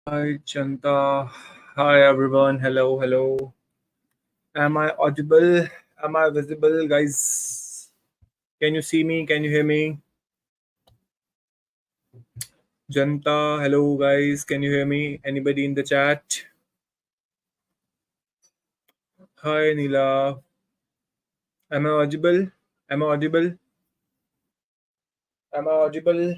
Hi, Chanta. Hi, everyone. Hello, hello. Am I audible? Am I visible, guys? Can you see me? Can you hear me? Janta, hello, guys. Can you hear me? Anybody in the chat? Hi, Neela. Am I audible? Am I audible? Am I audible?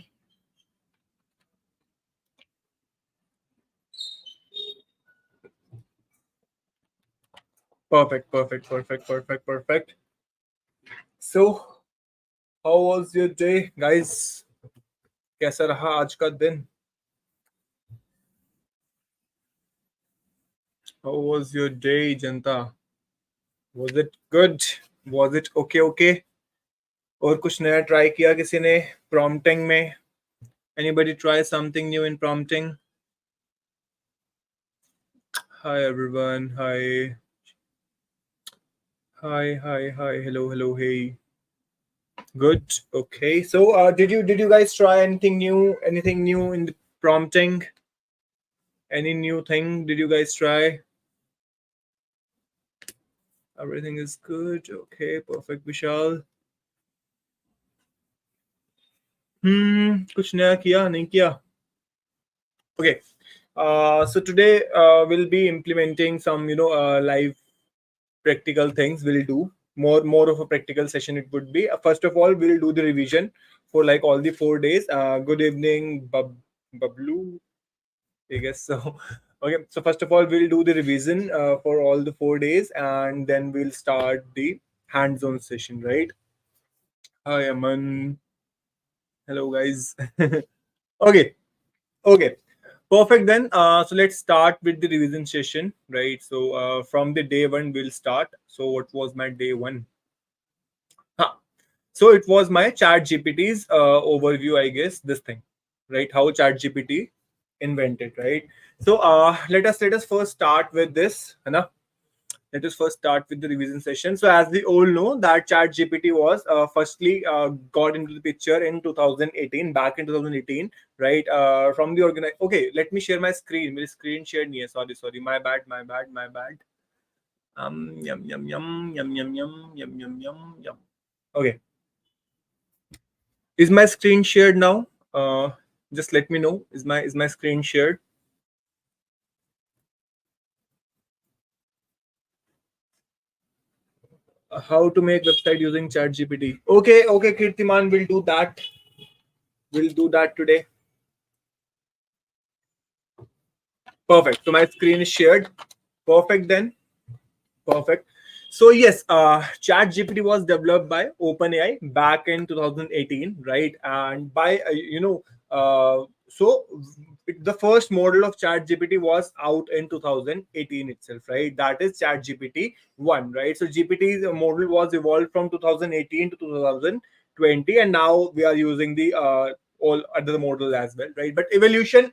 Perfect, perfect, perfect, perfect, perfect. So, how was your day, guys? कैसा रहा आज का दिन? How was your day, Janta? Was it good? Was it okay? Okay. और कुछ नया try किया किसी ने प्रॉम्प्टिंग में? Anybody try something new in prompting? Hi everyone. Hi. Hi, hi, hi. Hello, hello, hey. Good. Okay. So did you guys try anything new? Anything new in the prompting? Any new thing did you guys try? Everything is good. Okay, perfect, Vishal. कुछ नया किया नहीं किया? Okay. So today we'll be implementing some live practical things. We'll do more of a practical session. It would be first of all we'll do the revision for like all the 4 days. Good evening, Bablu, I guess so. Okay, so first of all we'll do the revision for all the 4 days, and then we'll start the hands-on session, right? Hi Aman. Hello guys. Okay. Okay, perfect then. So let's start with the revision session, right? So from the day one, we'll start. So what was my day one? Huh. So it was my Chat GPT's overview, I guess. This thing, right? How Chat GPT invented, right? So let us first start with this, है ना? Let us first start with the revision session. So as we all know that ChatGPT was firstly got into the picture in 2018, back in 2018, right? From the organize. Okay, let me share my screen. My screen shared nahi hai. Sorry. My bad. My bad. Yum yum yum yum yum yum yum yum yum yum. Okay, is my screen shared now? Just let me know. Is my screen shared? How to make website using ChatGPT? Okay, Kirtiman, will do that. We'll do that today. Perfect. So my screen is shared. Perfect then. Perfect. So yes, ChatGPT was developed by OpenAI back in 2018, right? And by the first model of ChatGPT was out in 2018 itself, right? That is ChatGPT 1, right? So GPT's model was evolved from 2018 to 2020, and now we are using the all other model as well, right? But evolution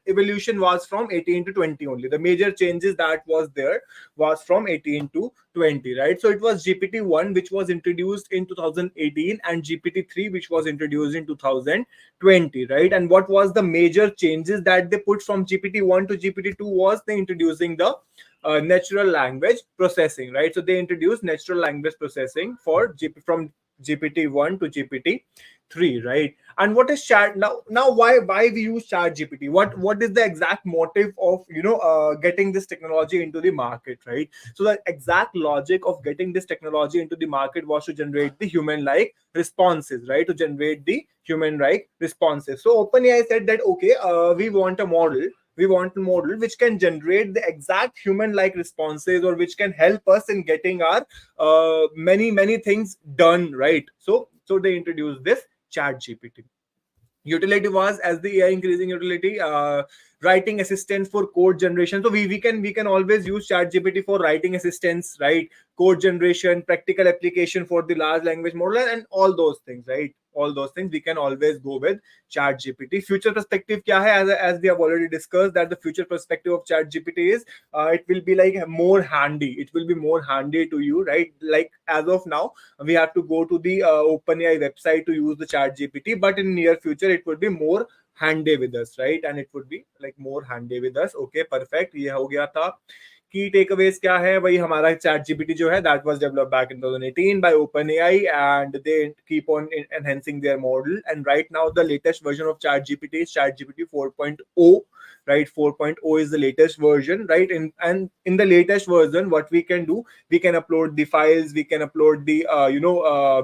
was from 18 to 20 only. The major changes that was there was from 18 to 20, right? So it was GPT-1 which was introduced in 2018, and GPT-3 which was introduced in 2020, right? And what was the major changes that they put from GPT-1 to GPT-2 was they introducing the natural language processing, right? So they introduced natural language processing from GPT-1 to GPT-3, right? And what is chat now? Why we use chat GPT? What is the exact motive of getting this technology into the market, right? So the exact logic of getting this technology into the market was to generate the human-like responses, right? To generate the human-like responses. So OpenAI said that okay, we want a model which can generate the exact human-like responses, or which can help us in getting our many things done, right? So they introduced this chat GPT. Utility was, as the AI increasing utility, writing assistance for code generation. So we can always use chat GPT for writing assistance, right? Code generation, practical application for the large language model, and all those things, right? All those things we can always go with chat GPT. Future perspective kya hai? As we have already discussed, that the future perspective of chat GPT is it will be like more handy. It will be more handy to you, right? Like as of now we have to go to the OpenAI website to use the chat GPT, but in near future it would be more handy with us, right? And it would be like more handy with us. Okay, perfect. ये हो गया था. Key takeaways क्या है? वही हमारा ChatGPT जो है, that was developed back in 2018 by OpenAI, and they keep on enhancing their model. And right now, the latest version of ChatGPT is ChatGPT 4.0, right? 4.0 is the latest version, right? And in the latest version, what we can do, we can upload the files, we can upload the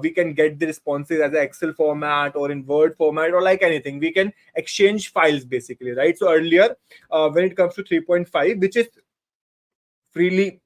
we can get the responses as an Excel format or in Word format or like anything. We can exchange files basically, right? So earlier, when it comes to 3.5, which is freely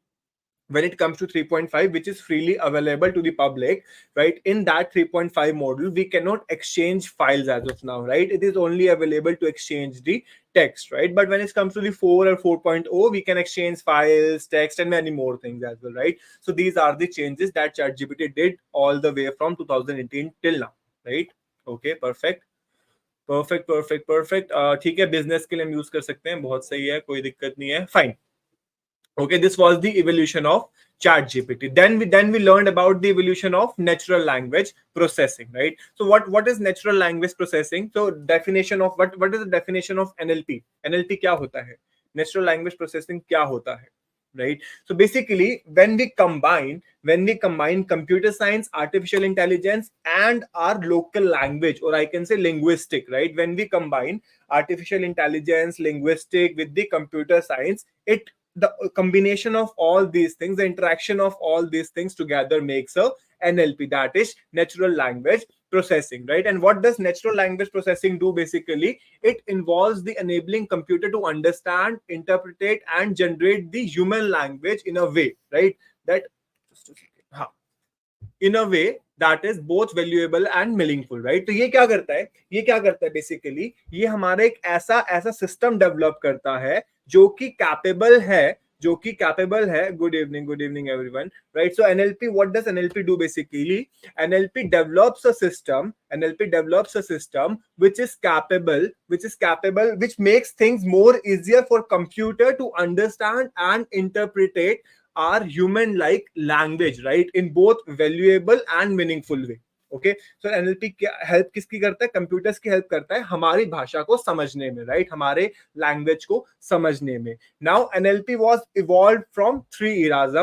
when it comes to 3.5, which is freely available to the public, right? In that 3.5 model, we cannot exchange files as of now, right? It is only available to exchange the text, right? But when it comes to the 4 or 4.0, we can exchange files, text, and many more things as well, right? So these are the changes that ChatGPT did all the way from 2018 till now, right? Okay, perfect. Perfect. ठीक है, business के लिए हम use कर सकते हैं, बहुत सही है, कोई दिक्कत नहीं है, fine. Okay, this was the evolution of ChatGPT. Then we learned about the evolution of natural language processing, right? So what is natural language processing? So definition of what is the definition of NLP? NLP क्या होता है? Natural language processing क्या होता है? Right? So basically, when we combine computer science, artificial intelligence, and our local language, or I can say linguistic, right? When we combine artificial intelligence, linguistic with the computer science, it the combination of all these things, the interaction of all these things together makes a NLP, that is natural language processing, right? And what does natural language processing do? Basically, it involves the enabling computer to understand, interpret, and generate the human language in a way, right? That just a second. In a way that is both valuable and meaningful, right? तो ये क्या करता है, basically ये हमारा एक ऐसा system develop करता है जो कि कैपेबल है, good evening everyone, right? So NLP, what does NLP do? Basically NLP develops a system which is capable, which makes things more easier for computer to understand and interpret our human like language, right? In both valuable and meaningful way. Okay, so NLP help किसकी करता है? Computers की help करता है हमारी भाषा को समझने में, राइट? हमारे लैंग्वेज को समझने में. Now NLP was evolved from three Ira's.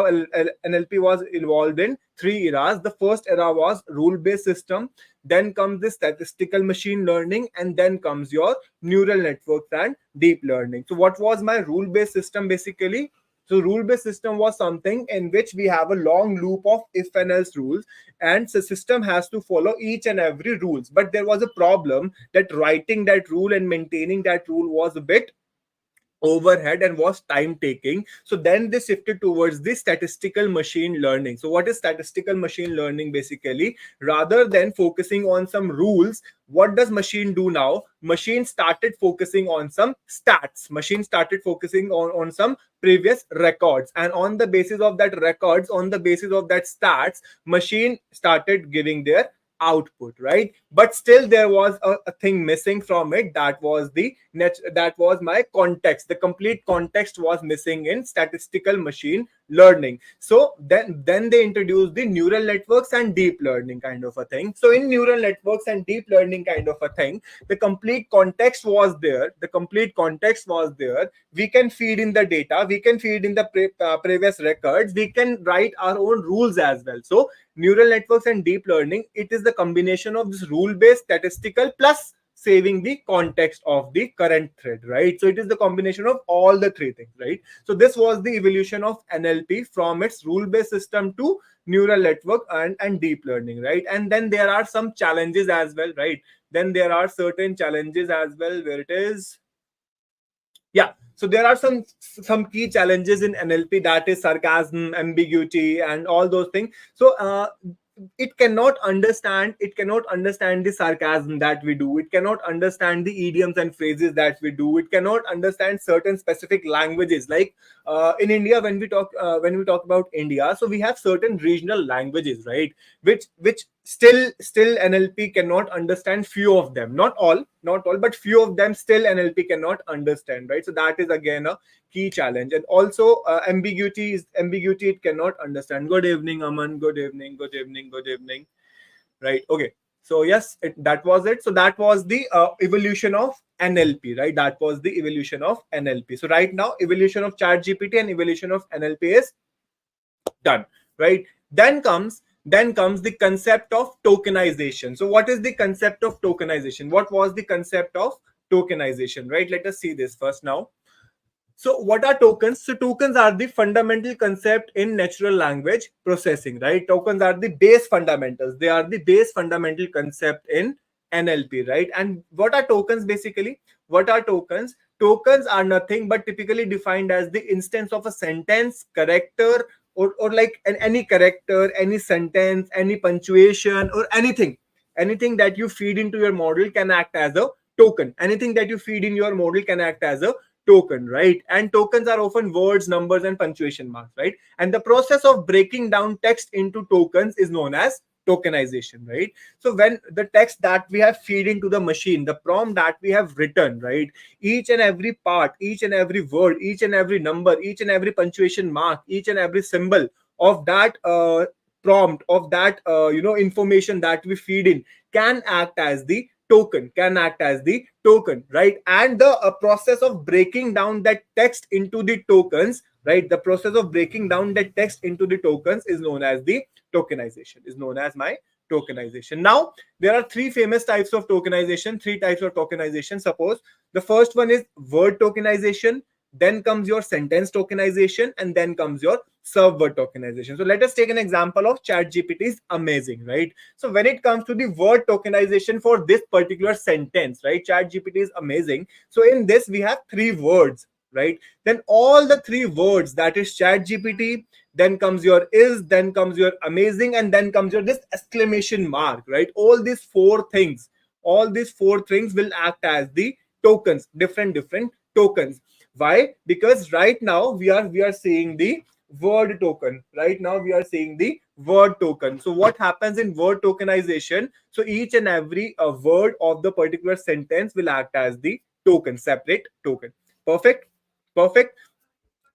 NLP was evolved in three eras. The first era was rule based system, then comes the statistical machine learning, and then comes your neural networks and deep learning. So what was my rule based system? Basically, so rule-based system was something in which we have a long loop of if and else rules, and the system has to follow each and every rules. But there was a problem that writing that rule and maintaining that rule was a bit overhead and was time taking. So then they shifted towards the statistical machine learning. So what is statistical machine learning? Basically, rather than focusing on some rules, what does machine do now? Machine started focusing on some stats. Machine started focusing on some previous records, and on the basis of that records, on the basis of that stats, machine started giving their output, right? But still there was a thing missing from it. That was my context. The complete context was missing in statistical machine learning. So then they introduced the neural networks and deep learning kind of a thing. So in neural networks and deep learning kind of a thing, the complete context was there. We can feed in the data, we can feed in the previous records, we can write our own rules as well. So neural networks and deep learning, it is the combination of this rule based statistical plus saving the context of the current thread, right? So it is the combination of all the three things, right? So this was the evolution of NLP from its rule based system to neural network and deep learning, right? And then there are some challenges as well, right? Then there are certain challenges as well, where it is, yeah. So there are some key challenges in NLP, that is sarcasm, ambiguity, and all those things. So it cannot understand the sarcasm that we do. It cannot understand the idioms and phrases that we do. It cannot understand certain specific languages. Like in India, when we talk about India, so we have certain regional languages, right? Which still NLP cannot understand few of them. Not all, but few of them still NLP cannot understand, right? So that is again a key challenge. And also ambiguity it cannot understand. Good evening, Aman. Good evening. Right. Okay. So yes, that was it. So that was the evolution of NLP, right? That was the evolution of NLP. So right now, evolution of ChatGPT and evolution of NLP is done, right? Then comes the concept of tokenization. So what is the concept of tokenization? What was the concept of tokenization, right? Let us see this first now. So what are tokens? So tokens are the fundamental concept in natural language processing, right? Tokens are the base fundamentals. They are the base fundamental concept in NLP, right? And what are tokens basically? What are tokens? Tokens are nothing but typically defined as the instance of a sentence, character, or like any character, any sentence, any punctuation, or anything. Anything that you feed into your model can act as a token. Anything that you feed in your model can act as a token, right? And tokens are often words, numbers, and punctuation marks, right? And the process of breaking down text into tokens is known as tokenization, right? So when the text that we have feed into the machine, the prompt that we have written, right, each and every part, each and every word, each and every number, each and every punctuation mark, each and every symbol of that prompt, of that information that we feed in, can act as the token, can act as the token, right? And the process of breaking down that text into the tokens, right, the process of breaking down that text into the tokens is known as the tokenization, is known as my tokenization. Now there are three famous types of tokenization, three types of tokenization. Suppose the first one is word tokenization, then comes your sentence tokenization, and then comes your serve word tokenization. So let us take an example of ChatGPT is amazing, right? So when it comes to the word tokenization for this particular sentence, right, ChatGPT is amazing. So in this we have three words, right? Then all the three words, that is ChatGPT, then comes your is, then comes your amazing, and then comes your this exclamation mark, right? All these four things will act as the tokens, different tokens. Why? Because right now we are seeing the word token. Right now we are seeing the word token. So what happens in word tokenization? So each and every word of the particular sentence will act as the token, separate token. Perfect. Perfect.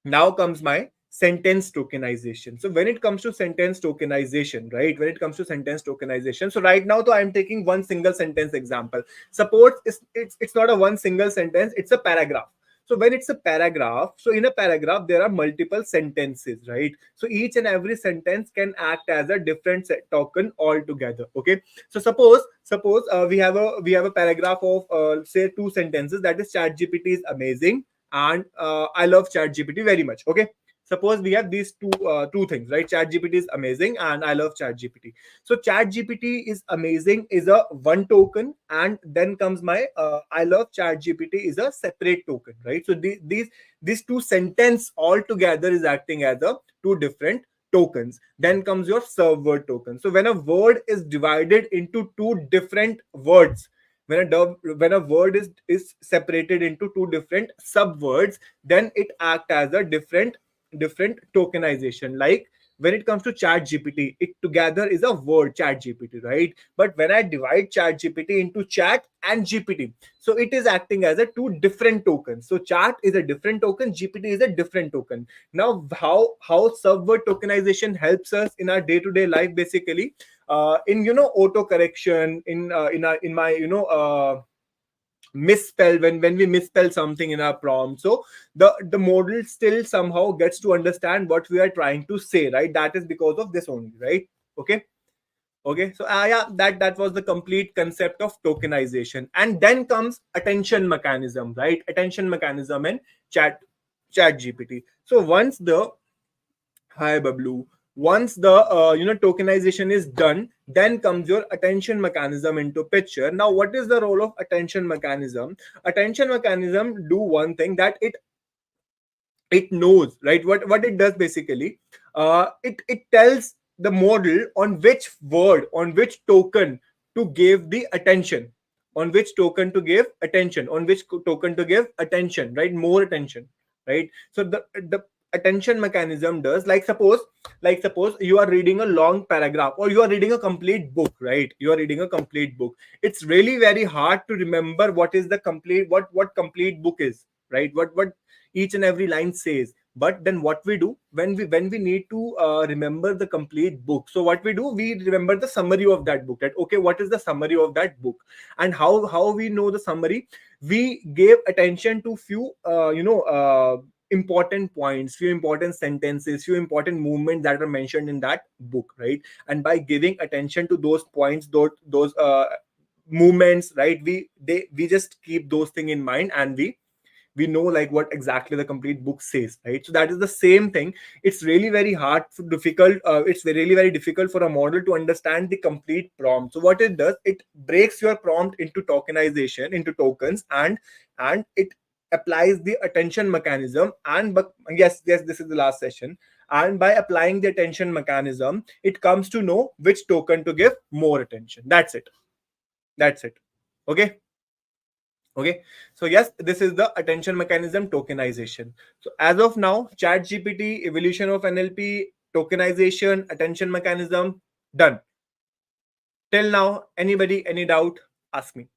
Now comes my sentence tokenization. So when it comes to sentence tokenization, right, when it comes to sentence tokenization, so right now, so I'm taking one single sentence example. Suppose it's not a one single sentence, it's a paragraph. So when it's a paragraph, so in a paragraph there are multiple sentences, right? So each and every sentence can act as a different token altogether. Okay. So suppose we have a paragraph of say two sentences, that is ChatGPT is amazing and I love ChatGPT very much. Okay. Suppose we have these two things, right? ChatGPT is amazing and I love ChatGPT. So ChatGPT is amazing is a one token, and then comes my I love ChatGPT is a separate token, right? So these two sentence all together is acting as a two different tokens. Then comes your serve word token. So when a word is divided into two different words, when a word is separated into two different subwords, then it act as a different tokenization. Like when it comes to chat gpt, it together is a word chat gpt, right? But when I divide chat gpt into chat and gpt, so it is acting as a two different tokens. So chat is a different token, gpt is a different token. Now how subword tokenization helps us in our day-to-day life, basically in auto correction, in my misspell, when we misspell something in our prompt, so the model still somehow gets to understand what we are trying to say, right? That is because of this only, right? Okay. Okay. So yeah, that was the complete concept of tokenization. And then comes attention mechanism, right? Attention mechanism in chat gpt. So once the Hi, Bablu. Once the tokenization is done, then comes your attention mechanism into picture. Now, what is the role of attention mechanism? Attention mechanism do one thing, that it knows, right, what it does basically. It tells the model on which word, on which token to give the attention, on which token to give attention, on which token to give attention, right? More attention, right? So the attention mechanism does, like suppose you are reading a long paragraph, or you are reading a complete book, right? You are reading a complete book. It's really very hard to remember what is the complete, what complete book is, right? What each and every line says. But then what we do when we need to remember the complete book, so what we do, we remember the summary of that book, that okay, what is the summary of that book. And how we know the summary? We gave attention to few important points, few important sentences, few important movements that are mentioned in that book, right? And by giving attention to those points, those movements, right, we just keep those things in mind, and we know like what exactly the complete book says, right? So that is the same thing. It's really very hard difficult it's really very difficult for a model to understand the complete prompt. So what it does, it breaks your prompt into tokenization, into tokens, and it applies the attention mechanism. And but yes, this is the last session. And by applying the attention mechanism, it comes to know which token to give more attention. That's it. Okay. Okay, so yes, this is the attention mechanism tokenization. So as of now, ChatGPT, evolution of NLP, tokenization, attention mechanism, done. Till now, anybody, any doubt? Ask me.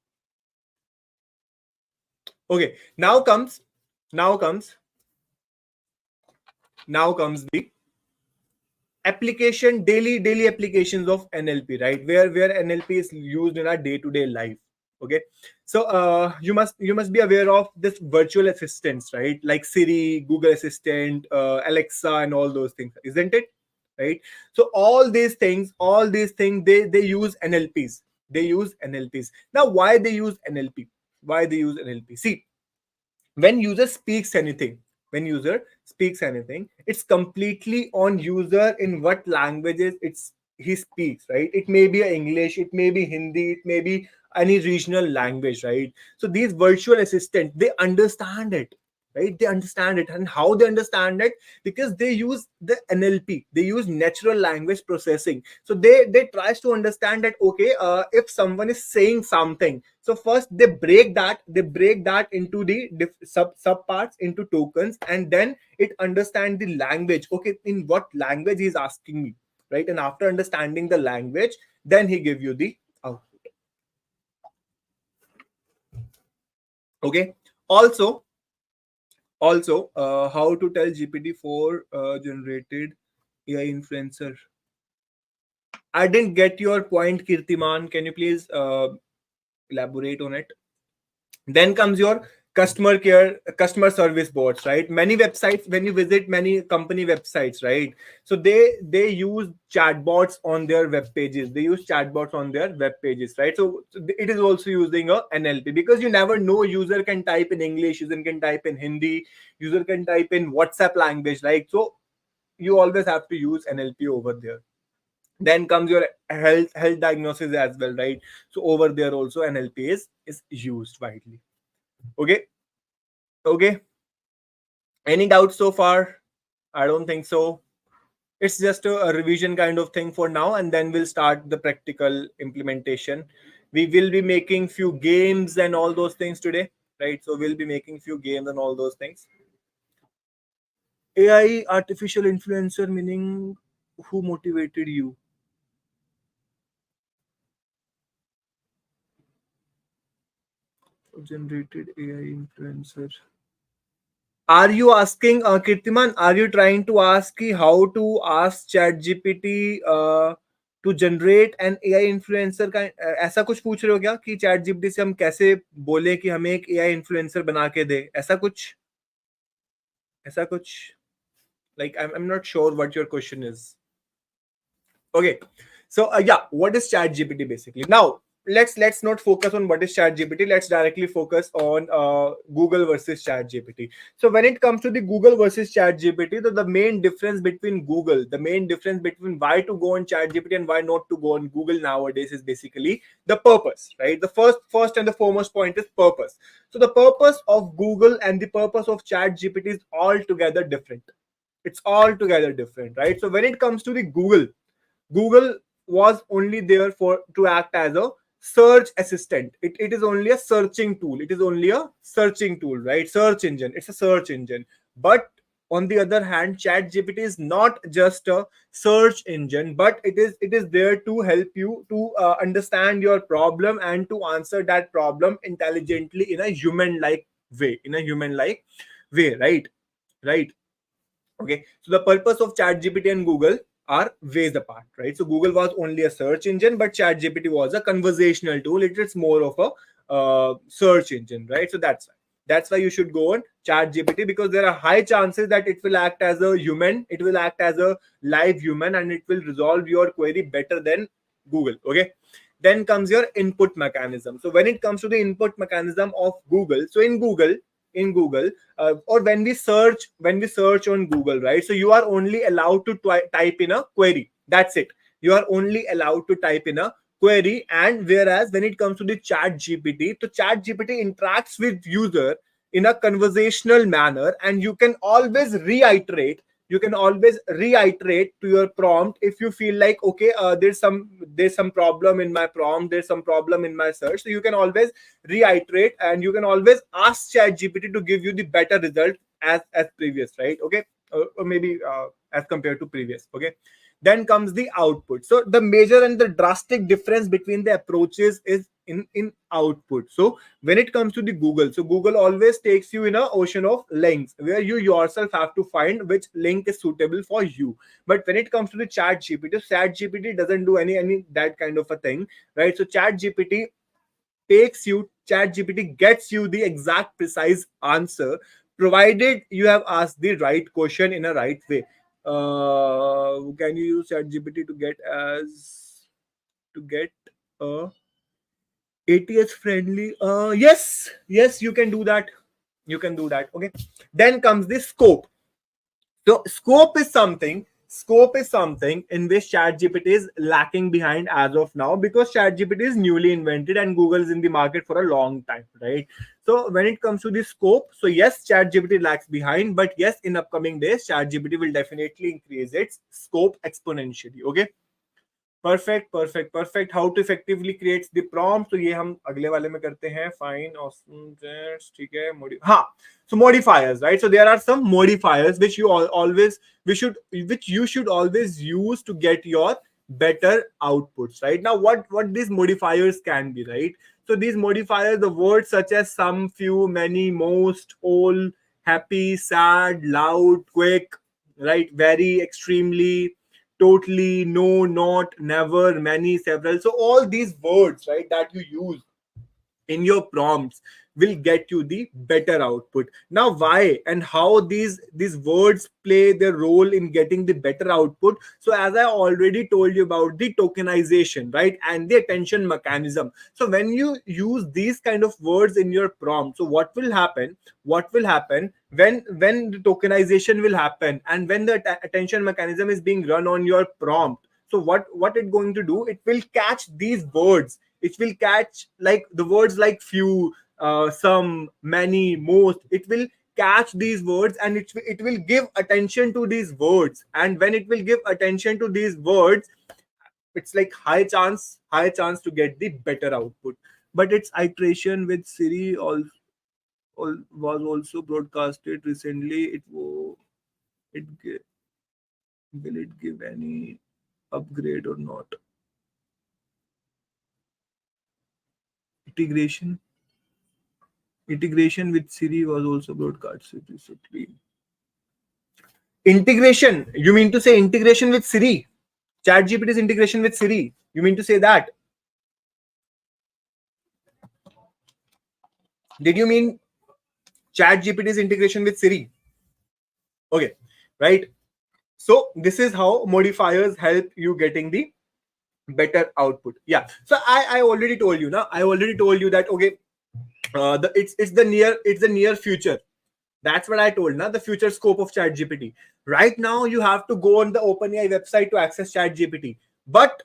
Okay, now comes, now comes the application, daily applications of NLP, right? Where NLP is used in our day-to-day life. Okay, so you must be aware of this virtual assistants, right? Like Siri, Google Assistant, Alexa, and all those things, isn't it? Right. So all these things, they use NLPs. They use NLPs. Now, why they use NLP? Why they use NLP? See, when user speaks anything, it's completely on user in what languages he speaks, right? It may be English, it may be Hindi, it may be any regional language, right? So these virtual assistants, they understand it, right? They understand it. And how they understand it? Because they use the NLP, they use natural language processing. So they tries to understand that okay, if someone is saying something, so first they break that into the sub parts, into tokens, and then it understand the language. Okay, in what language he is asking me, right? And after understanding the language, then he give you the output. Okay. Also, how to tell GPT-4 generated AI influencer. I didn't get your point, Kirtiman. Can you please elaborate on it? Then comes your customer care, customer service bots, right? Many websites, when you visit many company websites, right? So they use chatbots on their web pages. They use chatbots on their web pages, right? So it is also using a NLP, because you never know. User can type in English, user can type in Hindi, user can type in WhatsApp language, right? So you always have to use NLP over there. Then comes your health diagnosis as well, right? So over there also NLP is used widely. Okay. Okay. Any doubts so far? I don't think so. It's just a revision kind of thing for now, and then we'll start the practical implementation. We will be making few games and all those things today, right? So we'll be making few games and all those things. AI artificial influencer, meaning who motivated you? Generated AI influencer. Are you asking, Kirtiman, are you trying to ask कि how to ask ChatGPT to generate an AI influencer का ऐसा कुछ पूछ रहे हो क्या कि ChatGPT से हम कैसे बोले कि हमें एक AI influencer बना के दे, ऐसा कुछ like I'm not sure what your question is. Okay, so yeah, what is ChatGPT basically? Now let's not focus on what is ChatGPT. Let's directly focus on Google versus ChatGPT. So when it comes to the Google versus ChatGPT, the main difference between the main difference between why to go on ChatGPT and why not to go on Google nowadays is basically the purpose, right? The first and the foremost point is purpose. So the purpose of Google and the purpose of ChatGPT is altogether different. It's altogether different, right? So when it comes to the Google was only there for to act as a search assistant. It is only a searching tool. It is only a searching tool, right? Search engine. It's a search engine. But on the other hand, ChatGPT is not just a search engine, but it is there to help you to understand your problem and to answer that problem intelligently in a human like way. In a human like way, right? Right. Okay, so the purpose of ChatGPT and Google are ways apart, right? So Google was only a search engine, but ChatGPT was a conversational tool. It's more of a search engine, right? So that's why you should go on ChatGPT, because there are high chances that it will act as a human, it will act as a live human, and it will resolve your query better than Google. Okay. Then comes your input mechanism. So when it comes to the input mechanism of Google, so in Google, or when we search on Google, right? So you are only allowed to type in a query. That's it. You are only allowed to type in a query. And whereas when it comes to the chat gpt, the chat gpt interacts with user in a conversational manner, and you can always reiterate to your prompt if you feel like, okay, there's some problem in my prompt, there's some problem in my search. So you can always reiterate, and you can always ask chat gpt to give you the better result as previous, right? Okay, or maybe as compared to previous. Okay. Then comes the output. So the major and the drastic difference between the approaches is in output. So when it comes to the Google, so Google always takes you in an ocean of links where you yourself have to find which link is suitable for you. But when it comes to the chat gpt doesn't do any that kind of a thing, right? So chat gpt gets you the exact precise answer, provided you have asked the right question in a right way. Can you use chat gpt to get a ATS friendly? Yes, you can do that. Okay. Then comes the scope. So scope is something in which ChatGPT is lacking behind as of now, because ChatGPT is newly invented and Google is in the market for a long time, right? So when it comes to the scope, so yes, ChatGPT lacks behind, but yes, in upcoming days, ChatGPT will definitely increase its scope exponentially. Okay. Perfect how to effectively creates the prompt, तो ये हम अगले वाले में करते हैं. Fine, ठीक है. हाँ, so modifiers, right? So there are some modifiers which you should always use to get your better outputs, right? Now what these modifiers can be, right? So these modifiers, the words such as some, few, many, most, all, happy, sad, loud, quick, right, very, extremely, totally, no, not, never, many, several. So all these words, right, that you use in your prompts will get you the better output. Now why and how these words play their role in getting the better output? So as I already told you about the tokenization, right, and the attention mechanism. So when you use these kind of words in your prompt, so what will happen when the tokenization will happen, and when the attention mechanism is being run on your prompt? So what it going to do, it will catch these words. It will catch like the words like few, some, many, most. It will catch these words, and it will give attention to these words. And when it will give attention to these words, it's like high chance to get the better output. But its iteration with Siri was also broadcasted recently. Will it give any upgrade or not? Integration with Siri was also broadcasted recently. Integration? You mean to say integration with Siri? ChatGPT's integration with Siri? You mean to say that? Did you mean ChatGPT's integration with Siri? Okay, right. So this is how modifiers help you getting the better output. Yeah. So I already told you now. I already told you that, okay, it's the near future. That's what I told, the future scope of ChatGPT. Right now, you have to go on the OpenAI website to access ChatGPT. But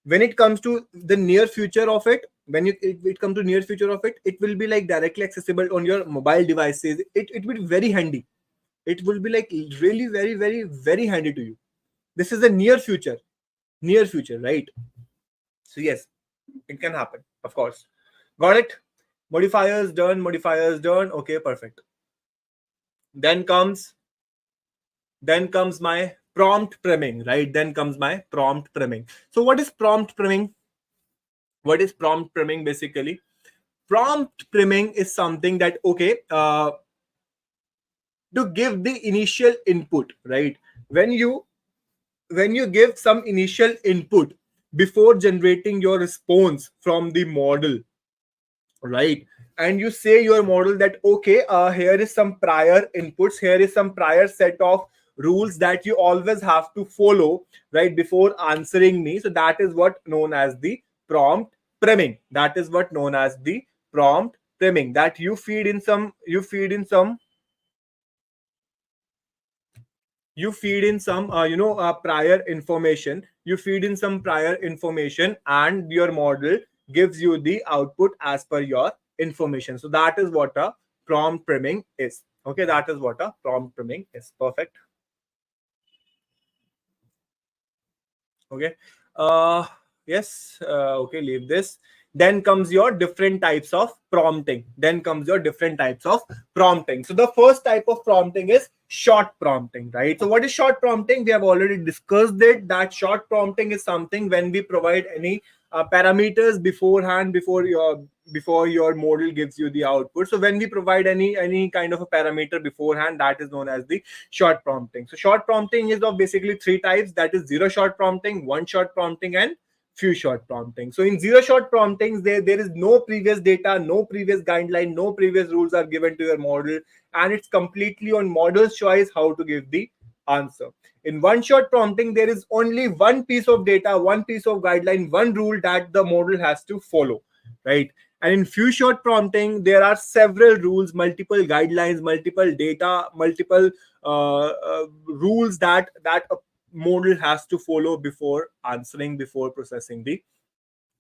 when it comes to the near future of it, it comes to near future of it, it will be like directly accessible on your mobile devices. It will be very handy. It will be like really very, very, very handy to you. This is the near future. Near future, right? So yes, it can happen, of course. Got it? Modifiers done. Okay, perfect. Then comes my prompt priming, right? So what is prompt priming? Basically? Prompt priming is something that, okay, to give the initial input, right? When you give some initial input before generating your response from the model, right? And you say your model that okay, here is some prior inputs, here is some prior set of rules that you always have to follow, right, before answering me. So that is what known as the prompt priming. That is what known as the prompt priming, that you feed in some prior information, you feed in some prior information, and your model gives you the output as per your information. So that is what a prompt priming is. Okay, that is what a prompt priming is. Perfect. Okay. uh yes. Okay, leave this. Then comes your different types of prompting. So the first type of prompting is short prompting, right? So what is short prompting? We have already discussed it, that short prompting is something when we provide any parameters beforehand, before your model gives you the output. So when we provide any kind of a parameter beforehand, that is known as the short prompting. So short prompting is of basically three types, that is zero shot prompting, one shot prompting, and few shot prompting. So in zero shot promptings, there is no previous data, no previous guideline, no previous rules are given to your model, and it's completely on model's choice how to give the answer. In one shot prompting, there is only one piece of data, one piece of guideline, one rule that the model has to follow, right? And in few shot prompting, there are several rules, multiple guidelines, multiple data, multiple rules that a model has to follow before answering, before processing the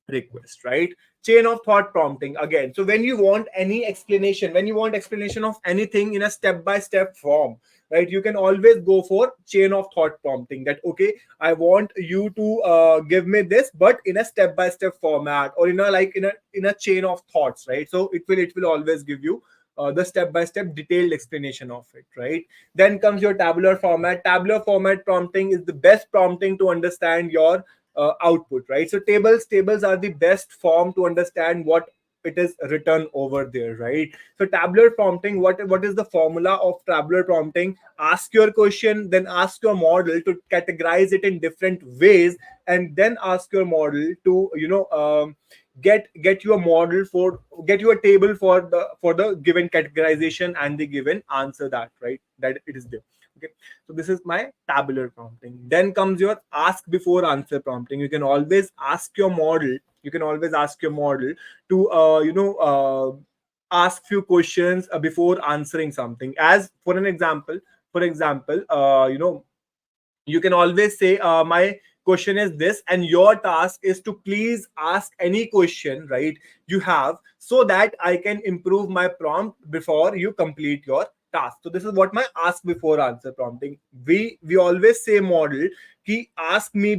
request, right? Chain of thought prompting again. So when you want any explanation, when you want explanation of anything in a step by step form, right, you can always go for chain of thought prompting, that okay, I want you to give me this but in a step by step format, or in a chain of thoughts, right? So it will always give you the step by step detailed explanation of it, right? Then comes your tabular format. Tabular format prompting is the best prompting to understand your output, right? So tables are the best form to understand what it is written over there, right? So tabular prompting, what is the formula of tabular prompting? Ask your question, then ask your model to categorize it in different ways, and then ask your model to get you a model for get you a table for the given categorization and the given answer, that right, that it is there. Okay, so this is my tabular prompting. Then comes your ask before answer prompting. You can always ask your model, to ask few questions before answering something. As for an example, you can always say, my question is this, and your task is to please ask any question, right, you have, so that I can improve my prompt before you complete your task. So this is what my ask before answer prompting. We always say model ki ask me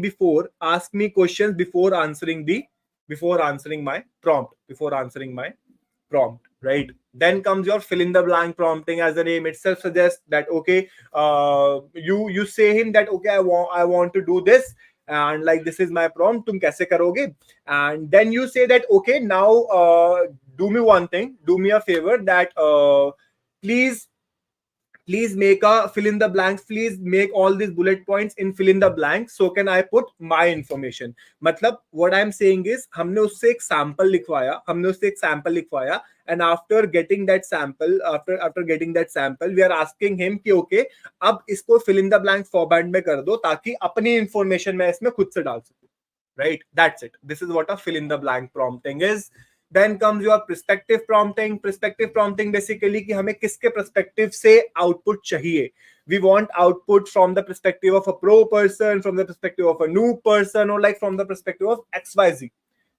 questions before answering my prompt, right? Then comes your fill in the blank prompting. As the name itself suggests, that okay, you say him that okay, I want to do this, and like this is my prompt, tum kaise karoge? And then you say that okay, now do me one thing, do me a favor, that please please make a fill in the blanks, please make all these bullet points in fill in the blanks, so can I put my information. मतलब what I'm saying is, हमने उससे एक sample लिखवाया, and after getting that sample, we are asking him कि okay, अब इसको fill in the blank format में कर दो, ताकि अपनी information मैं इसमें खुद से डाल सकूं, right? That's it. This is what a fill in the blank prompting is. Then comes your perspective prompting. Perspective prompting basically कि हमें किसके perspective से output चाहिए. We want output from the perspective of a pro person, from the perspective of a noob person, or like from the perspective of XYZ,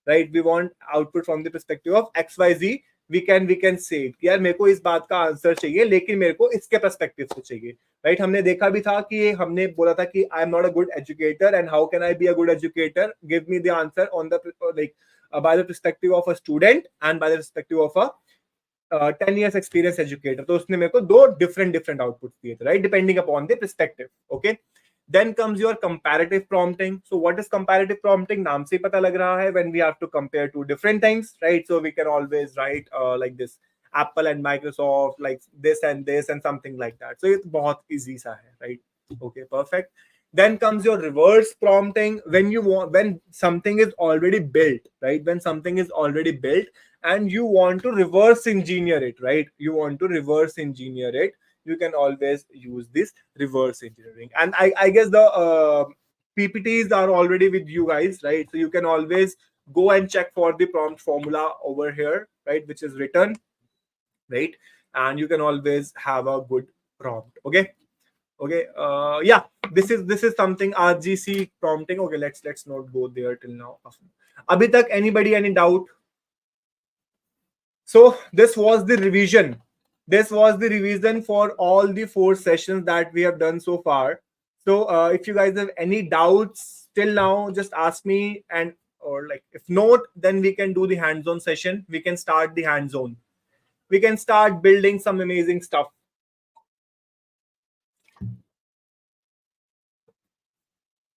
right? We want output from the perspective of XYZ. We can say कि यार मेरे को इस बात का answer चाहिए, लेकिन मेरे को इसके perspective से चाहिए, right? हमने देखा भी था कि हमने बोला था कि I am not a good educator, and how can I be a good educator? Give me the answer on the like by the perspective of a student and by the perspective of a 10 years experience educator. तो उसने मेरे को दो different outputs दिए थे, right? Depending upon the perspective. Okay. Then comes your comparative prompting. So what is comparative prompting? नाम से पता लग रहा है, when we have to compare two different things, right? So we can always write like this. Apple and Microsoft, like this and something like that. So it's बहुत easy सा है, right? Okay, perfect. Then comes your reverse prompting. When something is already built, right? When something is already built and you want to reverse engineer it, right? You want to reverse engineer it. You can always use this reverse engineering. And I guess the PPTs are already with you guys, right? So you can always go and check for the prompt formula over here, right? Which is written, right? And you can always have a good prompt. Okay. Yeah, this is something RGC prompting. Okay, let's not go there till now. Abhi tak anybody any doubt? So this was the revision. This was the revision for all the 4 sessions that we have done so far. So if you guys have any doubts till now, just ask me, and or like if not, then we can do the hands-on session. We can start the hands-on. We can start building some amazing stuff.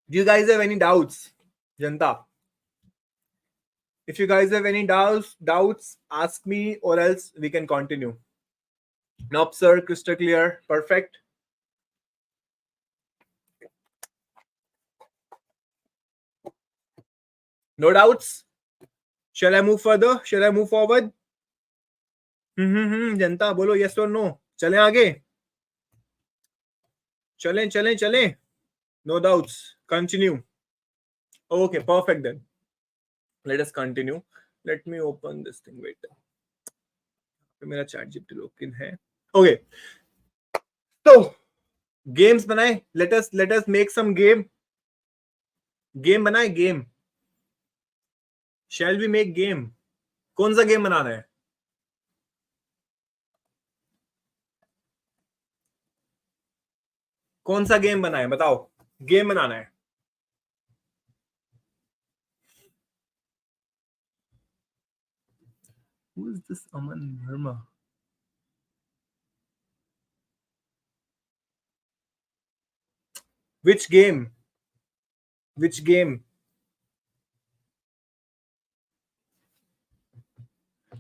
Do you guys have any doubts, Janta? If you guys have any doubts, ask me, or else we can continue. Nope, sir, crystal clear, perfect. No doubts. Shall I move further? Shall I move forward? जनता बोलो yes or no. चलें आगे. चलें. No doubts. Continue. Okay, perfect then. Let us continue. Let me open this thing. Wait. मेरा ChatGPT login है. Okay. So games बनाए. Let us make some game. Game बनाए game. Shall we make game? कौन सा game बनाना है? कौन सा game बनाए बताओ. गेम बनाना है. Who is this Aman Verma? Which game? Which game?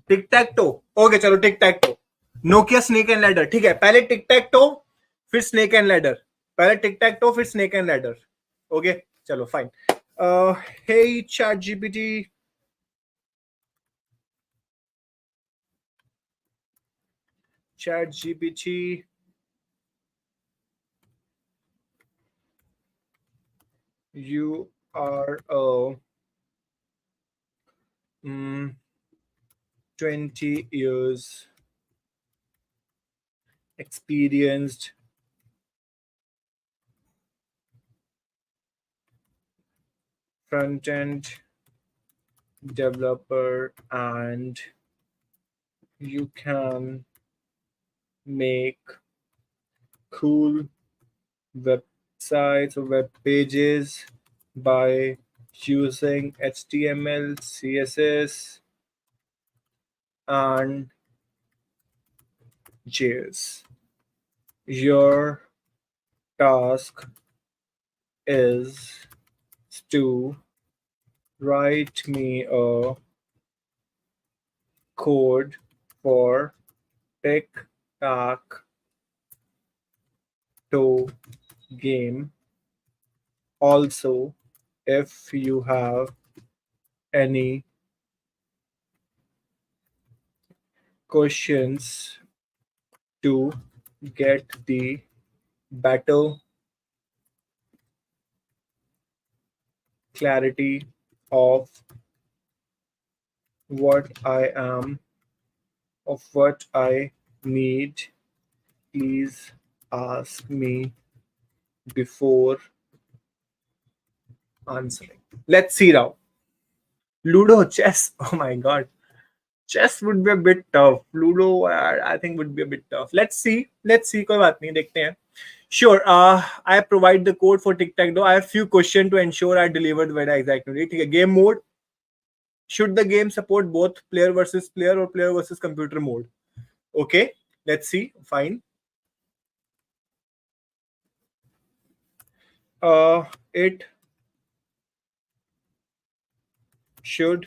Tic tac toe. Okay चलो tic tac toe. Nokia snake and ladder. ठीक है, पहले टिक-टैक-टो फिर स्नेक एंड लैडर. पहले टिक-टैक-टो फिर स्नेक एंड लैडर. ओके चलो fine. Hey ChatGPT. ChatGPT. You are a 20 years experienced front-end developer, and you can make cool websites or web pages by using HTML, CSS, and JS. Your task is to write me a code for Tic-Tac-Toe game. Also, if you have any questions to get the better clarity of what I need, please ask me before answering. Let's see now. Ludo, chess. Oh my god. Chess would be a bit tough. Ludo, I think would be a bit tough. Let's see. कोई बात नहीं, देखते हैं. Sure. I provide the code for Tic-Tac-Toe. I have few questions to ensure I delivered very exactly. ठीक है. Game mode. Should the game support both player versus player or player versus computer mode? Okay. Let's see. Fine. It should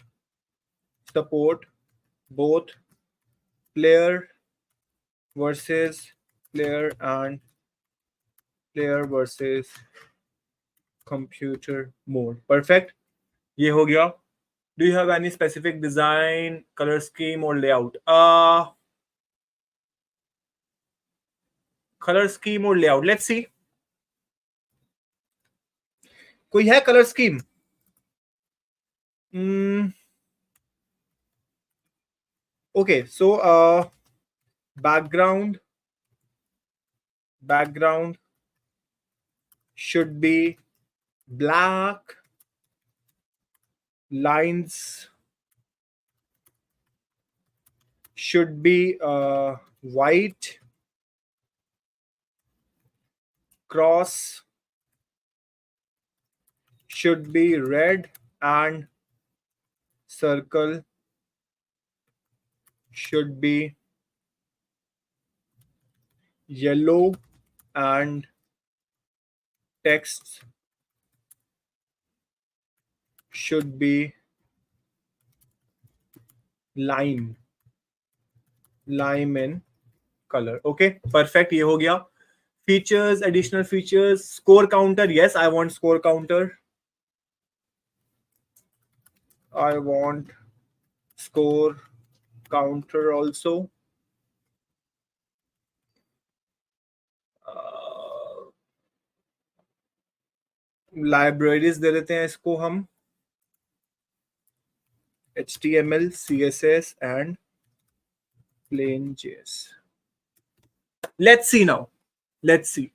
support both player versus player and player versus computer mode. Perfect. ये हो गया. Do you have any specific design, color scheme or layout? Color scheme or layout. Let's see. कोई है color scheme? Okay, so background should be black, lines should be white, cross should be red, and circle should be yellow, and text should be lime in color. Okay, perfect. ये हो गया. Features, additional features, score counter. Yes, I want score counter. I want score counter also. Libraries दे देते हैं इसको हम. HTML, CSS and plain JS. Let's see now. Let's see.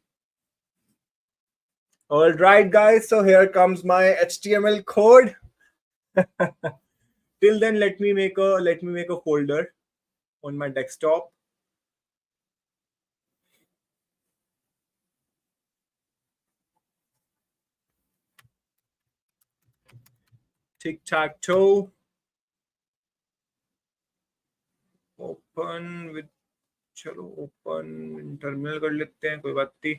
All right, guys. So here comes my HTML code. Till then, let me make a folder on my desktop. Tic-Tac-Toe. Open with. चलो open terminal कर लेते हैं, कोई बात नहीं.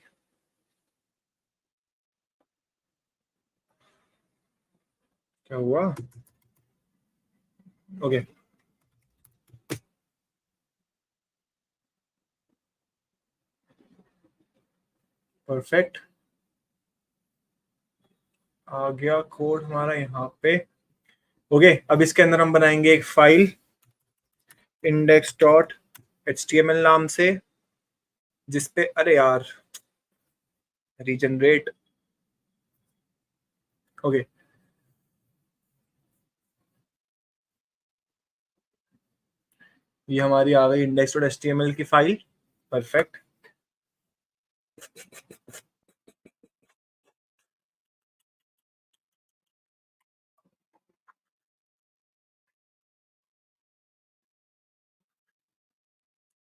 क्या हुआ? Okay. Perfect. आ गया कोड हमारा यहाँ पे. ओके, अब इसके अंदर हम बनाएंगे एक फाइल index.html नाम से, जिसपे अरे यार रीजनरेट. ओके, ये हमारी आ गई index.html की file. Perfect.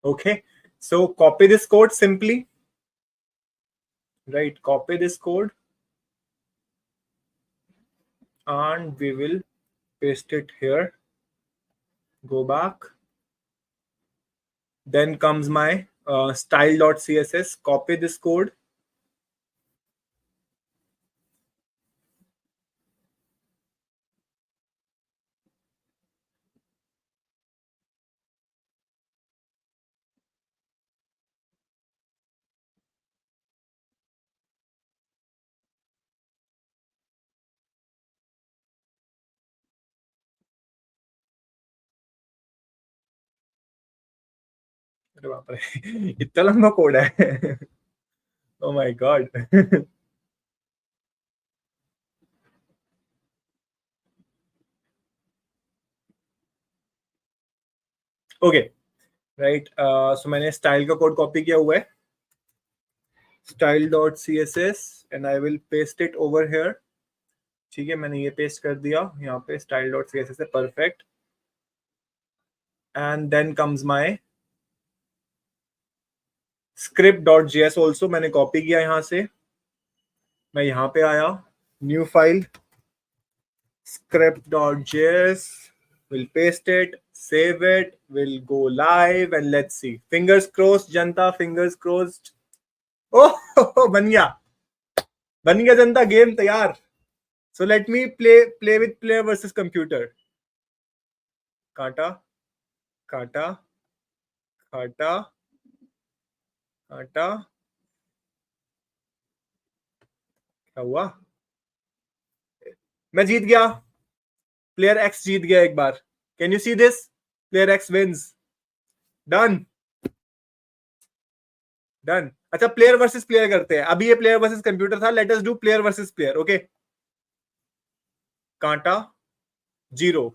Okay, so copy this code simply. Right, copy this code and we will paste it here. Go back. Then comes my style.css. Copy this code. अरे बाप रे, इतना लंबा कोड है. Oh my god. Okay, right. So मैंने style का code copy किया हुआ है. style.css and I will paste it over here. ठीक है, मैंने ये पेस्ट कर दिया यहाँ पे style.css है. Perfect. And then comes my script.js also मैंने कॉपी किया यहाँ से. मैं यहाँ पे आया, new file script.js, we'll paste it, save it, we'll go live and let's see. Fingers crossed Janata, fingers crossed. Oh, बन गया जनता, गेम तैयार. So let me play with player versus computer. काटा काटा काटा, क्या हुआ? मैं जीत गया, प्लेयर एक्स जीत गया एक बार। Can you see this? Player X wins. Done done. अच्छा, प्लेयर वर्सेस प्लेयर करते हैं। अभी ये प्लेयर वर्सेस कंप्यूटर था, let us do player versus player. Okay, कांटा जीरो,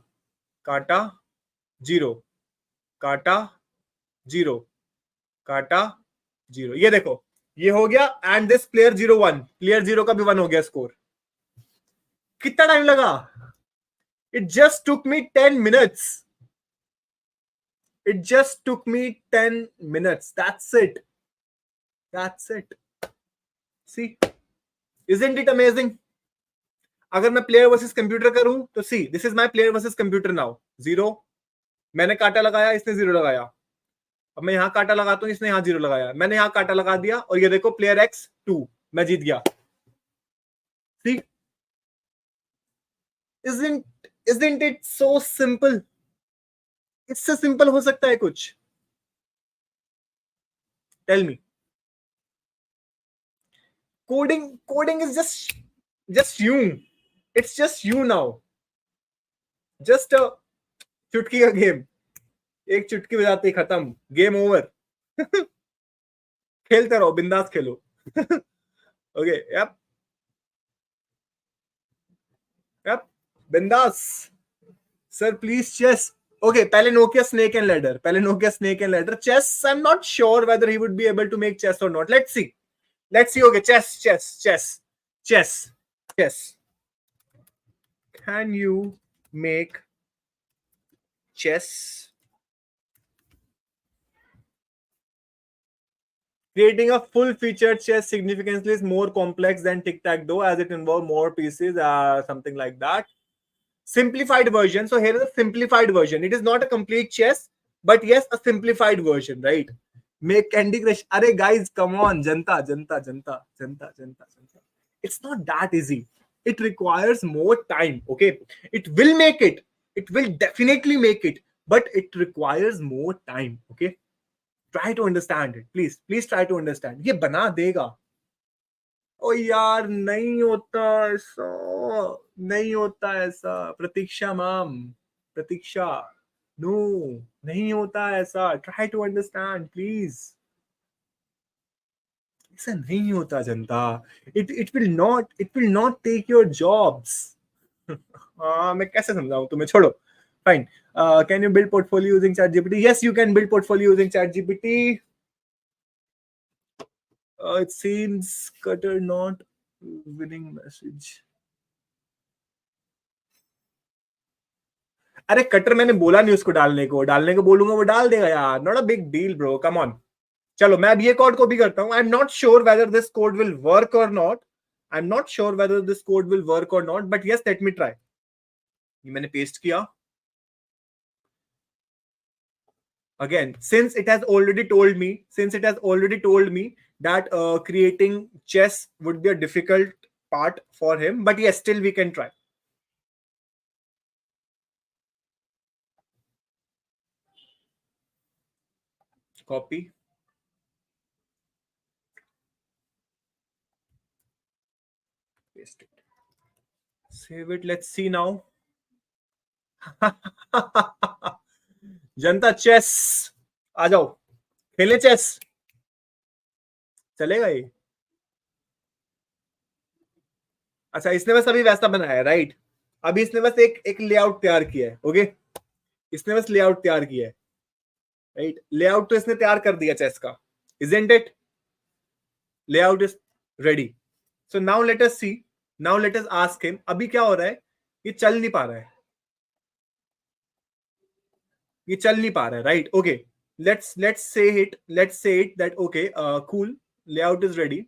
कांटा जीरो, कांटा जीरो, कांटा जीरो। ये देखो, ये हो गया। And this player zero one, player zero का भी वन हो गया स्कोर। कितना टाइम लगा? It just took me 10 minutes. It just took me 10 minutes. That's it. That's it. See, isn't it amazing? अगर मैं प्लेयर वर्सेस कंप्यूटर करूं तो see, this is my player versus computer now. Zero, मैंने कांटा लगाया, इसने zero लगाया। अब मैं यहां कांटा लगाता हूं, इसने यहां जीरो लगाया, मैंने यहां कांटा लगा दिया, और ये देखो प्लेयर एक्स टू, मैं जीत गया। See, isn't isn't it so simple? इससे सिंपल हो सकता है कुछ? Tell me. Coding is just you, it's just you now, just a चुटकी का गेम। एक चुटकी बजाते ही खत्म, गेम ओवर। खेलते रहो, बिंदास खेलो। ओके, यप यप, बिंदास। Sir please chess. ओके, पहले नोकिया स्नेक एंड लैडर, पहले Nokia snake and ladder. Chess, I am not sure whether he would be able to make chess or not. Let's see, let's see. Okay, chess chess chess chess chess. Can you make chess? Creating a full-featured chess significantly is more complex than Tic-Tac-Toe as it involves more pieces, something like that. Simplified version. So here is a simplified version. It is not a complete chess, but yes, a simplified version, right? Make Candy Crush. Arey guys, come on, janta, janta, janta, janta, janta, janta. It's not that easy. It requires more time. Okay, it will make it. It will definitely make it, but it requires more time. Okay, try to understand it, please try to understand. ये बना देगा। ओ यार, नहीं होता ऐसा, नहीं होता ऐसा। प्रतीक्षा मैम, प्रतीक्षा, नो, नहीं होता ऐसा। Try to understand please. ऐसा नहीं होता जनता। It will not take your jobs. हाँ, मैं कैसे समझाऊं तुम्हें, छोड़ो। Fine. Can you build portfolio using chat GPT? Yes, you can build portfolio using chat GPT. It seems Cutter not winning message. अरे कटर, मैंने बोला नहीं उसको डालने को बोलूंगा वो डाल देगा यार। Not a big deal bro, come on. चलो, मैं अब ये कोड कॉपी करता हूं। I am not sure whether this code will work or not. I am not sure whether this code will work or not, but yes, let me try. ये मैंने paste किया। Again, since it has already told me that creating chess would be a difficult part for him, but yes, still we can try. Copy, paste it, save it. Let's see now. Janata, chess आ जाओ, खेले chess. चलेगा ये? अच्छा, इसने बस अभी वैसा बनाया है, राइट? अभी इसने बस एक लेआउट तैयार किया है। ओके, इसने बस लेआउट तैयार किया है, राइट? लेआउट तो इसने तैयार कर दिया चेस का, isn't it? Layout is ready. So now let us see. Now let us ask him. अभी क्या हो रहा है? ये चल नहीं पा रहा है, ये चल नहीं पा रहा है, right? Okay, let's say it that okay, cool, layout is ready.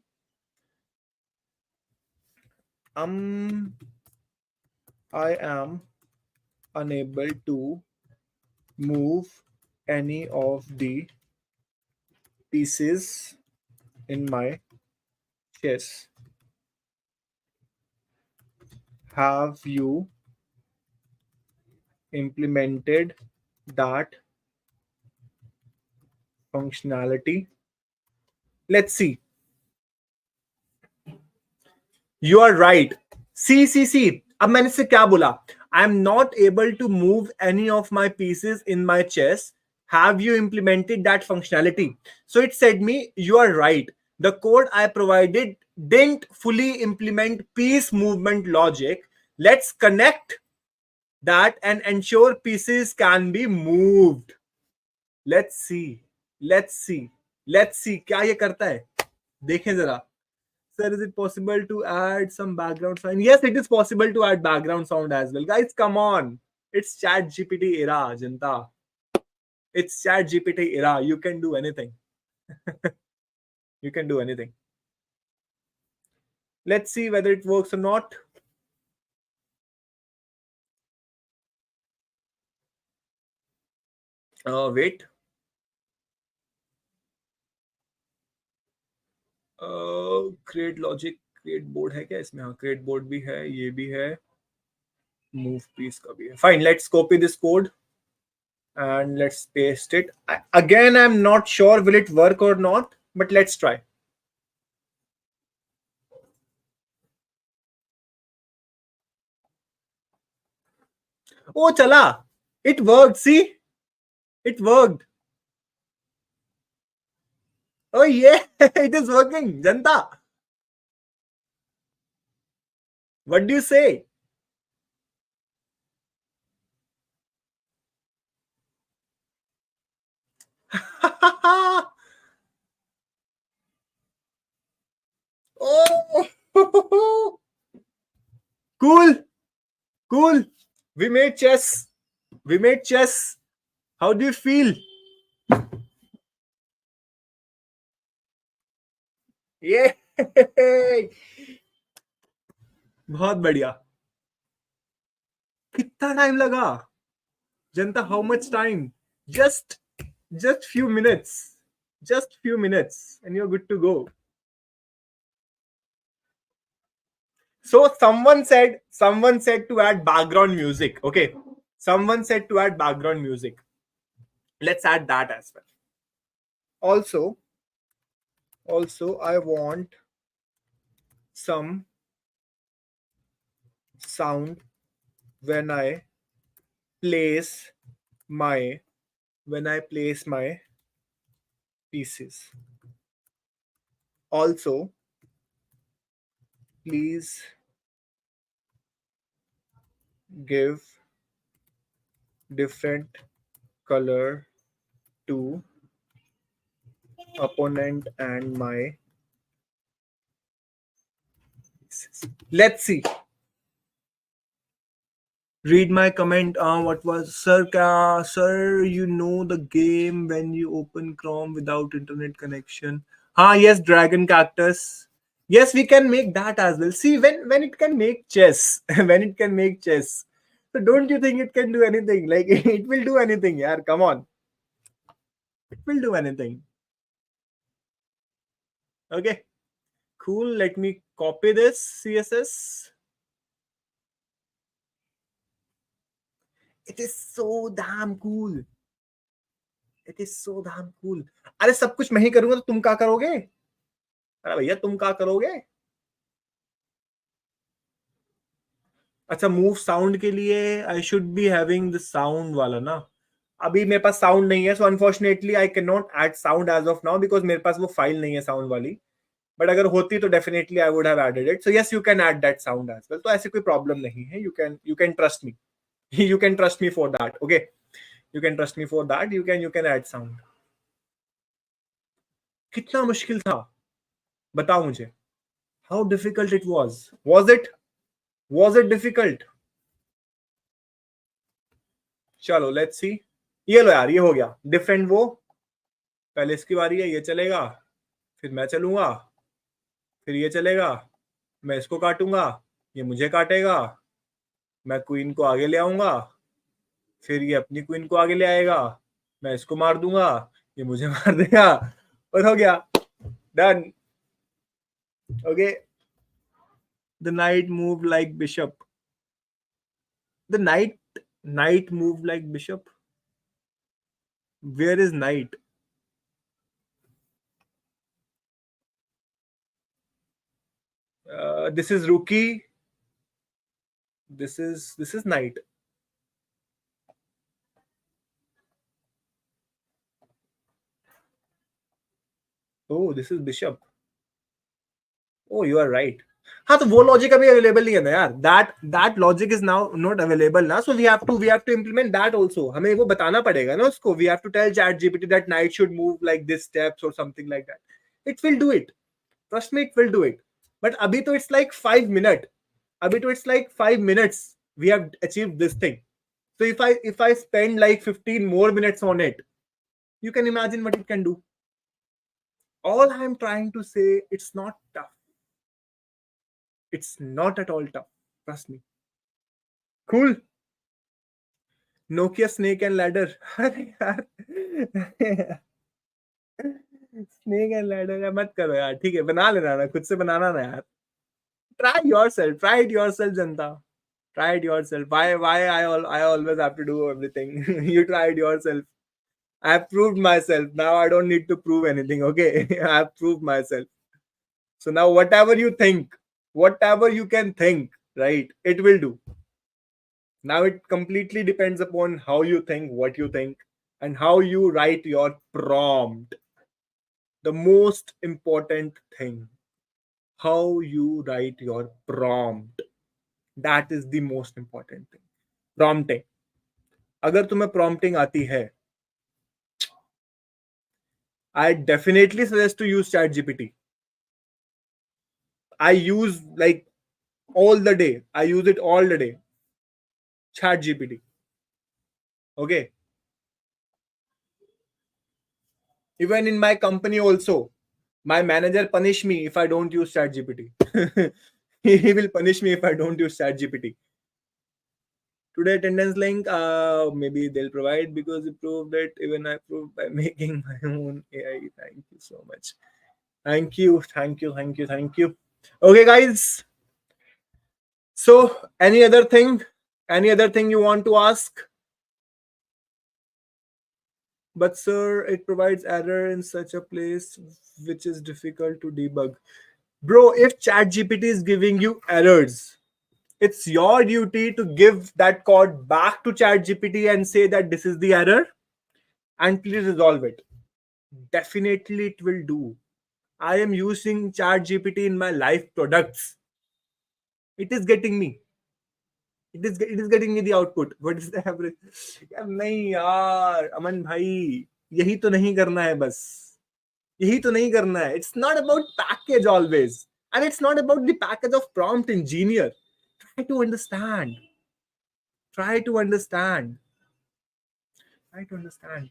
I am unable to move any of the pieces in my chess. Have you implemented that functionality. Let's see. You are right. See. अब मैंने से क्या बोला? I am not able to move any of my pieces in my chess. Have you implemented that functionality? So it said me, you are right. The code I provided didn't fully implement piece movement logic. Let's connect that and ensure pieces can be moved. Let's see. Let's see. क्या ये करता है? देखें जरा. Sir, is it possible to add some background sound? Yes, it is possible to add background sound as well. Guys, come on. It's ChatGPT era, Janta. It's ChatGPT era. You can do anything. You can do anything. Let's see whether it works or not. Wait. Create logic, create board है क्या इसमें? हाँ, create board भी है, ये भी है, move piece का भी है. Fine, let's copy this code and let's paste it. Again, I'm not sure will it work or not, but let's try. Oh, chala. It worked. See? It worked. Oh, yeah. It is working. Janta. What do you say? Oh. Cool. Cool. We made chess. We made chess. How do you feel? Yeah. बहुत बढ़िया. कितना time लगा? जनता, how much time? Just few minutes. Just few minutes and you're good to go. So someone said to add background music. Okay. Someone said to add background music. Let's add that as well. Also I want some sound when I place my pieces. Also, please give different color to opponent and my pieces. Let's see. Read my comment. What was, sir? Sir, you know the game when you open Chrome without internet connection. Yes, Dragon Cactus. Yes, we can make that as well. See, when it can make chess, when it can make chess. So don't you think it can do anything? Like it will do anything, yeah. Come on, it will do anything. Okay, cool. Let me copy this CSS. It is so damn cool. It is so damn cool. अरे सब कुछ मैं ही करूंगा तो तुम क्या करोगे? अरे भैया तुम क्या करोगे? अच्छा, मूव साउंड के लिए I should be having the sound वाला ना. अभी मेरे पास साउंड नहीं है, so unfortunately I can not add sound as of now because मेरे पास वो फाइल नहीं है साउंड वाली. बट अगर होती तो definitely I would have added it. So yes, you can add that sound as well. तो ऐसी कोई प्रॉब्लम नहीं है. You can trust me. You can trust me for that. Okay, you can trust me for that. You can add sound. कितना मुश्किल था बताओ मुझे. How difficult it was it difficult? चलो लेट्स सी. ये लो यार, ये हो गया. डिफरेंट वो पहले इसकी बारी है, ये चलेगा, फिर मैं चलूंगा, फिर ये चलेगा, मैं इसको काटूंगा, ये मुझे काटेगा, मैं क्वीन को आगे ले आऊंगा, फिर ये अपनी क्वीन को आगे ले आएगा, मैं इसको मार दूंगा, ये मुझे मार देगा, और हो गया. Done. Okay. The knight moved like bishop. The knight moved like bishop. Where is knight? This is rookie. This is knight. Oh, this is bishop. Oh, you are right. हाँ तो वो लॉजिक अभी अवेलेबल नहीं है ना यार. That logic is now not available ना. So we have to implement that also. हमें वो बताना पड़ेगा ना उसको. We have to tell ChatGPT that knight should move like this steps or something like that. It will do it. Trust me, it will do it. But अभी तो it's like 5 minute. अभी तो it's like 5 minutes we have achieved this thing. So if I spend like 15 more minutes on it, you can imagine what it can do. All I'm trying to say, it's not tough. It's not at all tough. Trust me. Cool. Nokia Snake and Ladder. अरे यार snake and ladder का मत करो यार. ठीक है, बना लेना ना, खुद से बनाना ना यार. Try yourself. Try it yourself, Janata. Try it yourself. Why I always have to do everything. You try it yourself. I have proved myself. Now I don't need to prove anything. Okay. I have proved myself. So now whatever you think, whatever you can think, right, it will do. Now it completely depends upon how you think, what you think, and how you write your prompt. The most important thing, how you write your prompt. That is the most important thing. Prompting. अगर तुम्हें prompting आती है, I definitely suggest to use ChatGPT. I use like all the day. I use it all the day. ChatGPT. Okay. Even in my company also, my manager punish me if I don't use ChatGPT. He will punish me if I don't use ChatGPT. Today attendance link, maybe they'll provide because it proved that even I proved by making my own AI. Thank you so much. Thank you. Okay, guys. So, any other thing? Any other thing you want to ask? But sir, it provides error in such a place which is difficult to debug. Bro, if ChatGPT is giving you errors, it's your duty to give that code back to ChatGPT and say that this is the error and please resolve it. Definitely it will do. I am using ChatGPT in my live products. It is getting me. It is getting me the output. What is the average? यार नहीं यार अमन भाई, यही तो नहीं करना है बस. यही तो नहीं करना है. It's not about package always. And it's not about the package of prompt engineer. Try to understand.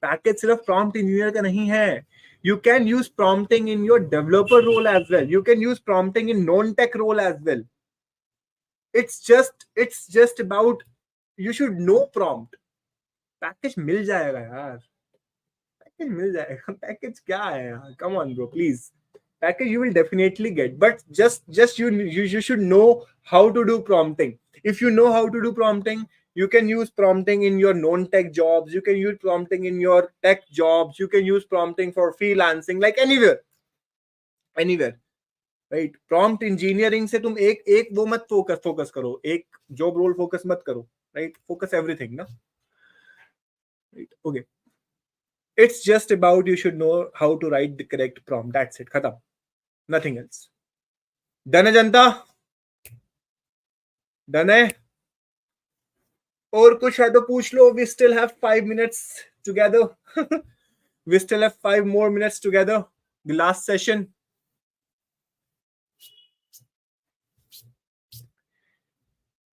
Package सिर्फ prompt engineer का नहीं है. You can use prompting in your developer role as well. You can use prompting in non-tech role as well. It's just about you should know prompt. Package मिल जाएगा यार. Package क्या है यार? Come on, bro, please. Package you will definitely get, but just you should know how to do prompting. If you know how to do prompting, you can use prompting in your non-tech jobs. You can use prompting in your tech jobs. You can use prompting for freelancing, like anywhere. Right. Prompt engineering से तुम एक वो मत focus करो, एक job role focus मत करो. Right. Focus everything ना. Right. Okay. It's just about you should know how to write the correct prompt. That's it. खत्म. Nothing else. Done है जनता? Done है? और कुछ है तो पूछ लो. We still have 5 minutes together. We still have 5 more minutes together. The last session.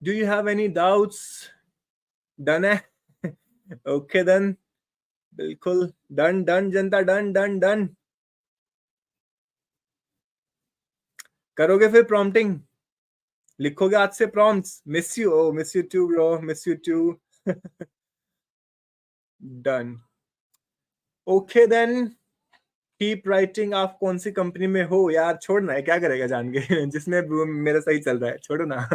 Do you have any doubts? Done है? Okay then. बिल्कुल. Done जनता. Done. करोगे फिर prompting? लिखोगे आज से prompts? Miss you too, bro. Miss you too. Done. Okay then. Keep writing. आप कौन सी company में हो यार? छोड़ना है, क्या करेगा जान के. जिसमें मेरा सही चल रहा है, छोड़ो ना.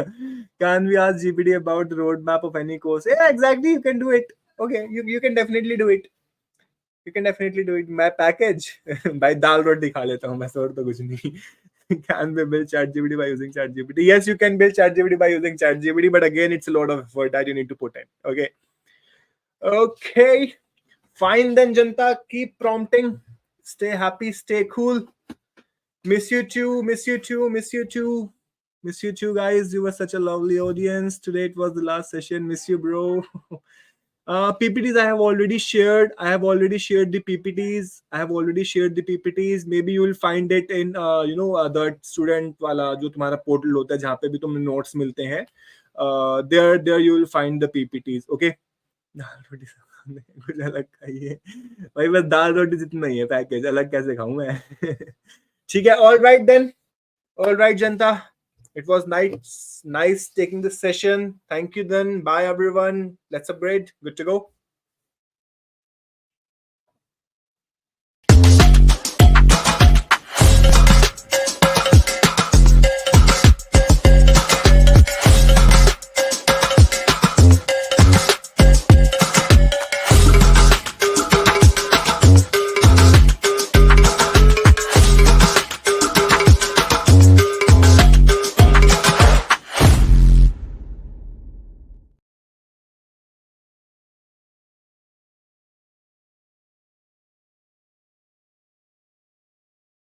Can we ask GPT about the roadmap of any course? Yeah, exactly. You can do it. Okay, you can definitely do it. You can definitely do it. My package. भाई दाल रोटी खा लेता हूँ बस, और तो कुछ नहीं. Can we build ChatGPT by using ChatGPT? Yes, you can build ChatGPT by using ChatGPT, but again, it's a lot of effort that you need to put in. Okay. Okay. Fine then, Janta. Keep prompting. Stay happy. Stay cool. Miss you too. Miss you too. Miss you too. Miss you too, guys. You were such a lovely audience. Today it was the last session. Miss you, bro. PPTs I have already shared. I have already shared the PPTs. I have already shared the PPTs. Maybe you will find it in the student वाला जो तुम्हारा portal होता है जहाँ पे भी तुम्हें notes मिलते हैं. There you will find the PPTs. Okay. दाल रोटी कुछ अलग खाइए भाई, बस दाल रोटी जितना ही है पैकेज, अलग कैसे खाऊं मैं. ठीक है. All right then. All right, Janta. It was nice taking this session. Thank you then. Bye everyone. Let's upgrade. Good to go.